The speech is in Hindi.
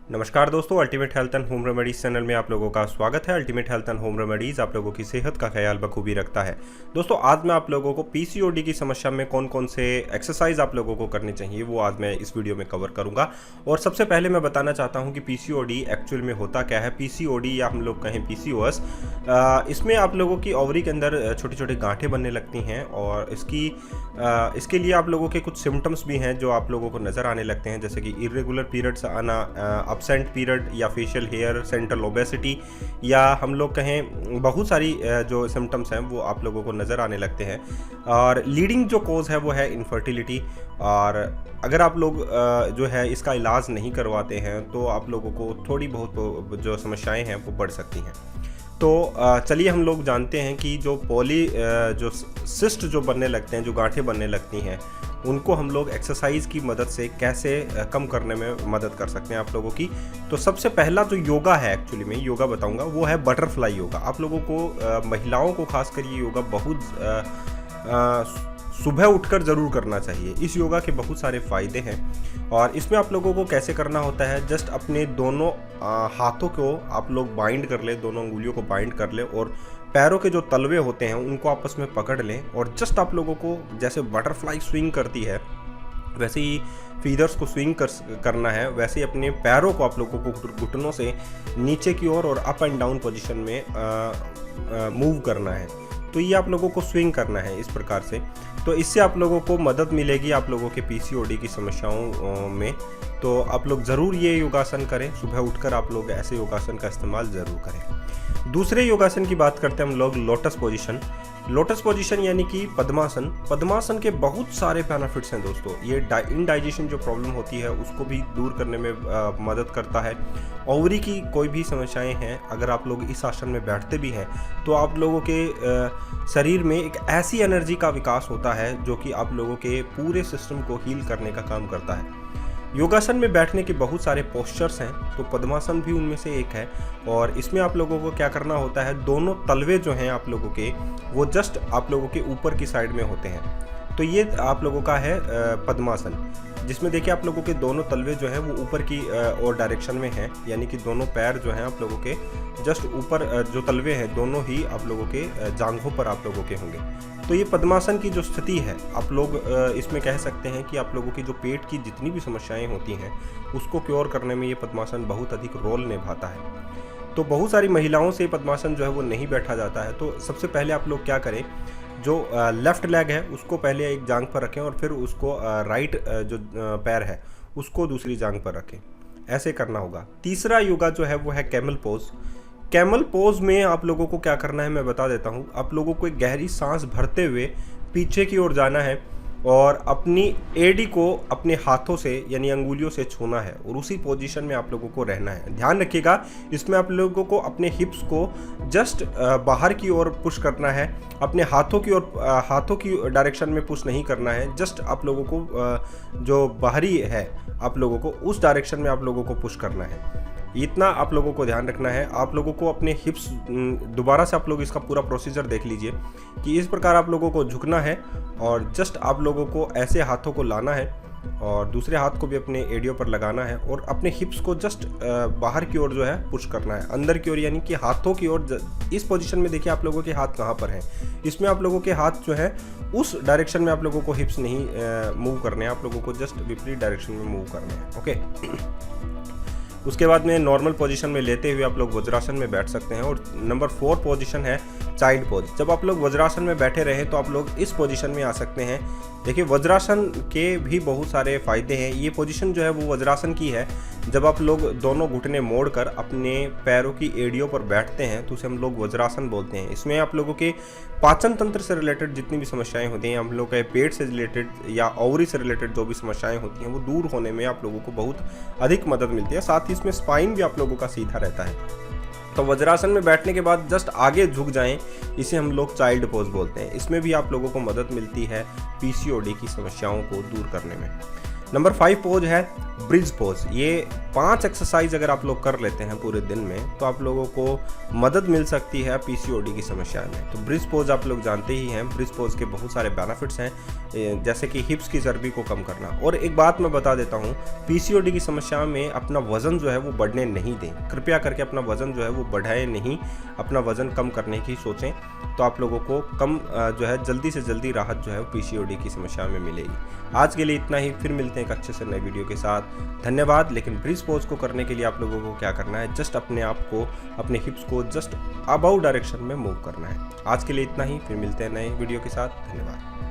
नमस्कार दोस्तों, ultimate health and home remedies channel में आप लोगों का स्वागत है। Ultimate health and home remedies आप लोगों की सेहत का ख्याल बखूबी रखता है। दोस्तों, आज मैं आप लोगों को पीसीओडी की समस्या में कौन कौन से एक्सरसाइज आप लोगों को करनी चाहिए वो आज मैं इस वीडियो में कवर करूंगा। और सबसे पहले मैं बताना चाहता हूं कि पीसीओडी एक्चुअल में होता क्या है। पीसीओडी या हम लोग कहें पीसीओएस, इसमें आप लोगों की ओवरी के अंदर छोटी छोटी गांठें बनने लगती हैं और इसके लिए आप लोगों के कुछ सिम्टम्स भी हैं जो आप लोगों को नज़र आने लगते हैं, जैसे कि इरेगुलर पीरियड्स आना, एब्सेंट पीरियड या फेशियल हेयर, सेंट्रल ओबेसिटी, या हम लोग कहें बहुत सारी जो सिम्टम्स हैं वो आप लोगों को नज़र आने लगते हैं। और लीडिंग जो कोज है वो है इनफर्टिलिटी। और अगर आप लोग जो है इसका इलाज नहीं करवाते हैं तो आप लोगों को थोड़ी बहुत जो समस्याएं हैं वो बढ़ सकती हैं। तो चलिए हम लोग जानते हैं कि जो जो सिस्ट जो बनने लगते हैं, जो गांठें बनने लगती हैं, उनको हम लोग एक्सरसाइज की मदद से कैसे कम करने में मदद कर सकते हैं आप लोगों की। तो सबसे पहला जो योगा है, एक्चुअली मैं योगा बताऊंगा, वो है बटरफ्लाई योगा। आप लोगों को महिलाओं को खासकर ये योगा बहुत सुबह उठकर ज़रूर करना चाहिए। इस योगा के बहुत सारे फ़ायदे हैं और इसमें आप लोगों को कैसे करना होता है, जस्ट अपने दोनों हाथों को आप लोग बाइंड कर लें, दोनों उंगलियों को बाइंड कर लें और पैरों के जो तलवे होते हैं उनको आपस में पकड़ लें और जस्ट आप लोगों को जैसे बटरफ्लाई स्विंग करती है वैसे ही फीदर्स को स्विंग करना है। वैसे ही अपने पैरों को आप लोगों को घुटनों से नीचे की ओर और अप एंड डाउन पोजीशन में मूव करना है। तो ये आप लोगों को स्विंग करना है इस प्रकार से। तो इससे आप लोगों को मदद मिलेगी आप लोगों के पीसीओडी की समस्याओं में। तो आप लोग ज़रूर ये योगासन करें, सुबह उठकर आप लोग ऐसे योगासन का इस्तेमाल ज़रूर करें। दूसरे योगासन की बात करते हैं हम लोग लोटस पोजीशन। लोटस पोजीशन यानी कि पद्मासन। पद्मासन के बहुत सारे बेनिफिट्स हैं दोस्तों। ये इनडाइजेशन जो प्रॉब्लम होती है उसको भी दूर करने में मदद करता है। ओवरी की कोई भी समस्याएं हैं, अगर आप लोग इस आसन में बैठते भी हैं तो आप लोगों के शरीर में एक ऐसी एनर्जी का विकास होता है जो कि आप लोगों के पूरे सिस्टम को हील करने का काम करता है। योगासन में बैठने के बहुत सारे पोस्चर्स हैं, तो पद्मासन भी उनमें से एक है। और इसमें आप लोगों को क्या करना होता है, दोनों तलवे जो हैं आप लोगों के वो जस्ट आप लोगों के ऊपर की साइड में होते हैं। तो ये आप लोगों का है पद्मासन, जिसमें देखिए आप लोगों के दोनों तलवे जो हैं वो ऊपर की और डायरेक्शन में हैं, यानी कि दोनों पैर जो हैं आप लोगों के जस्ट ऊपर जो तलवे हैं दोनों ही आप लोगों के जांघों पर आप लोगों के होंगे। तो ये पद्मासन की जो स्थिति है, आप लोग इसमें कह सकते हैं कि आप लोगों की जो पेट की जितनी भी समस्याएं होती हैं उसको क्योर करने में ये पद्मासन बहुत अधिक रोल निभाता है। तो बहुत सारी महिलाओं से पद्मासन जो है वो नहीं बैठा जाता है। तो सबसे पहले आप लोग क्या करें, जो लेफ़्ट लेग है उसको पहले एक जांघ पर रखें और फिर उसको राइट जो पैर है उसको दूसरी जांघ पर रखें। ऐसे करना होगा। तीसरा योगा जो है वो है कैमल पोज। कैमल पोज में आप लोगों को क्या करना है मैं बता देता हूँ। आप लोगों को एक गहरी सांस भरते हुए पीछे की ओर जाना है और अपनी एडी को अपने हाथों से यानी अंगुलियों से छूना है और उसी पोजीशन में आप लोगों को रहना है। ध्यान रखिएगा, इसमें आप लोगों को अपने हिप्स को जस्ट बाहर की ओर पुश करना है, अपने हाथों की डायरेक्शन में पुश नहीं करना है। जस्ट आप लोगों को जो बाहरी है आप लोगों को उस डायरेक्शन में आप लोगों को पुश करना है। इतना आप लोगों को ध्यान रखना है। आप लोगों को अपने हिप्स, दोबारा से आप लोग इसका पूरा प्रोसीजर देख लीजिए कि इस प्रकार आप लोगों को झुकना है और जस्ट आप लोगों को ऐसे हाथों को लाना है और दूसरे हाथ को भी अपने एडियो पर लगाना है और अपने हिप्स को जस्ट बाहर की ओर जो है पुश करना है, अंदर की ओर, यानी कि हाथों की ओर। इस पोजीशन में देखिए आप लोगों के हाथ कहाँ पर हैं। इसमें आप लोगों के हाथ जो है उस डायरेक्शन में आप लोगों को हिप्स नहीं मूव करने हैं, आप लोगों को जस्ट विपरीत डायरेक्शन में मूव करने हैं। ओके। उसके बाद में नॉर्मल पोजीशन में लेते हुए आप लोग वज्रासन में बैठ सकते हैं। और नंबर 4 पोजीशन है चाइल्ड पोज। जब आप लोग वज्रासन में बैठे रहें तो आप लोग इस पोजीशन में आ सकते हैं। देखिए वज्रासन के भी बहुत सारे फ़ायदे हैं। ये पोजीशन जो है वो वज्रासन की है। जब आप लोग दोनों घुटने मोड़कर अपने पैरों की एड़ियों पर बैठते हैं तो उसे हम लोग वज्रासन बोलते हैं। इसमें आप लोगों के पाचन तंत्र से रिलेटेड जितनी भी समस्याएं होती हैं, हम लोग के पेट से रिलेटेड या ओवरी से रिलेटेड जो भी समस्याएं होती हैं वो दूर होने में आप लोगों को बहुत अधिक मदद मिलती है। साथ ही इसमें स्पाइन भी आप लोगों का सीधा रहता है। तो वज्रासन में बैठने के बाद जस्ट आगे झुक जाएं, इसे हम लोग चाइल्ड पोज बोलते हैं। इसमें भी आप लोगों को मदद मिलती है पीसीओडी की समस्याओं को दूर करने में। नंबर 5 पोज है ब्रिज पोज। ये 5 एक्सरसाइज अगर आप लोग कर लेते हैं पूरे दिन में तो आप लोगों को मदद मिल सकती है पीसीओडी की समस्या में। तो ब्रिज पोज आप लोग जानते ही हैं, ब्रिज पोज के बहुत सारे बेनिफिट्स हैं, जैसे कि हिप्स की चर्बी को कम करना। और एक बात मैं बता देता हूँ, पीसीओडी की समस्या में अपना वजन जो है वो बढ़ने नहीं दें। कृपया करके अपना वजन जो है वो बढ़ाएं नहीं, अपना वजन कम करने की सोचें, तो आप लोगों को कम जो है जल्दी से जल्दी राहत जो है वो पीसीओडी की समस्या में मिलेगी। आज के लिए इतना ही, फिर मिलते हैं एक अच्छे से नए वीडियो के साथ। धन्यवाद। लेकिन ब्रिज पोज को करने के लिए आप लोगों को क्या करना है, जस्ट अपने आप को, अपने हिप्स को जस्ट अबाउट डायरेक्शन में मूव करना है। आज के लिए इतना ही, फिर मिलते हैं नए वीडियो के साथ। धन्यवाद।